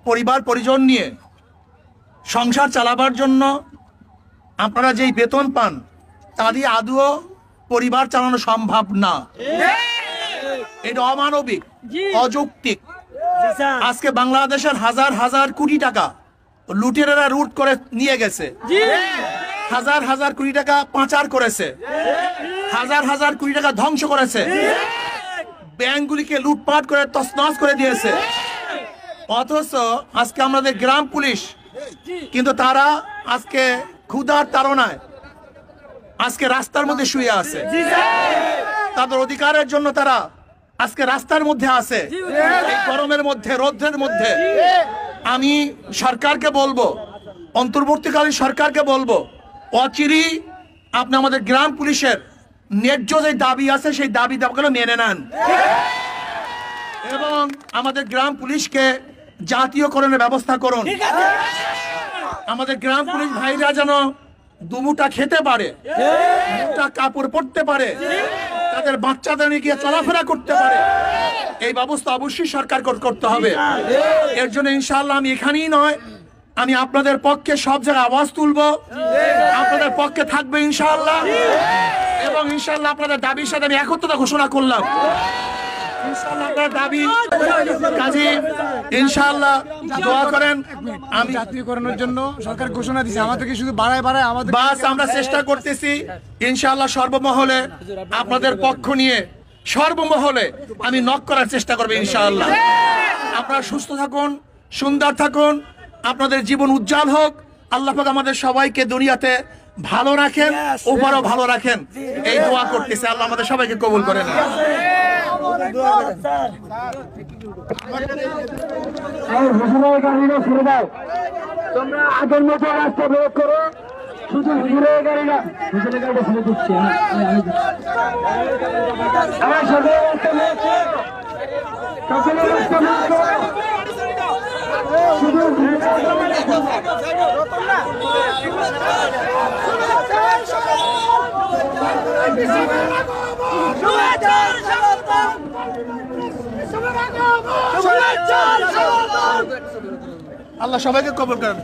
পরিবার পরিজন নিয়ে সংসার চালাবার জন্য আপনারা যেই বেতন পান তা দিয়ে আদৌ পরিবার চালানো সম্ভব না। এটা অমানবিক, অযৌক্তিক। আজকে বাংলাদেশের হাজার হাজার কোটি টাকা লুটেরারা লুট করে নিয়ে গেছে, হাজার হাজার কোটি টাকা পাচার করেছে, হাজার হাজার কোটি টাকা ধ্বংস করেছে, ব্যাংকগুলিকে লুটপাট করে তছনছ করে দিয়েছে। অথচ আজকে আমাদের গ্রাম পুলিশ কিন্তু তারা আজকে ক্ষুধার তাড়নায় আজকে রাস্তার মধ্যে শুয়ে আছে। তাদের অধিকারের জন্য তারা আজকে রাস্তার মধ্যে আছে, এই গরমের মধ্যে, রৌদ্রের মধ্যে। আমি সরকারকে বলবো, অন্তর্বর্তীকালীন সরকারকে বলবো, অচিরেই আপনি আমাদের গ্রাম পুলিশের ন্যায্য যে দাবি আছে সেই দাবি দাবিগুলো মেনে নেন এবং আমাদের গ্রাম পুলিশকে জাতীয়করণের ব্যবস্থা করুন। আমাদের গ্রাম পুলিশ ভাইরা যেন দুমুটা খেতে পারে, দুটা কাপড় পরতে পারে, তাদের বাচ্চাদের নিয়ে গিয়ে চলাফেরা করতে পারে, এই ব্যবস্থা অবশ্যই সরকার করতে হবে। এর জন্য ইনশাআল্লাহ আমি এখানেই নয়, আমি আপনাদের পক্ষে সব জায়গায় আওয়াজ তুলবো, আপনাদের পক্ষে থাকবে ইনশাআল্লাহ। এবং ইনশাআল্লাহ আপনাদের দাবির সাথে আমি একত্রতা ঘোষণা করলাম। ইনশাআল্লাহ আপনাদের দাবি কাজী ইনশাআল্লাহ দোয়া করেন। আমি জাতীয়করণের জন্য সরকার ঘোষণা দিয়েছে, আমাদেরকে শুধু বাড়ায় আমাদের বাস আমরা চেষ্টা করতেছি ইনশাআল্লাহ সর্বমহলে আপনাদের পক্ষ নিয়ে সর্বমহলে আমি নক করার চেষ্টা করব ইনশাআল্লাহ। আপনারা সুস্থ থাকুন, সুন্দর থাকুন, আপনাদের জীবন উজ্জ্বল হোক। আল্লাহ পাক আমাদের সবাইকে দুনিয়াতে ভালো রাখেন, উপরও ভালো রাখেন, এই দোয়া করতেছে। আল্লাহ আমাদের সবাইকে কবুল করেন। তোমরা আগের মতো রাস্তা প্রয়োগ করো, শুধু হুজুরের গাড়ি না, হুজুরের গাড়িটা ফেলে দিচ্ছি আমার সাথে শুধু আল্লাহ সবাইকে কবুল করেন।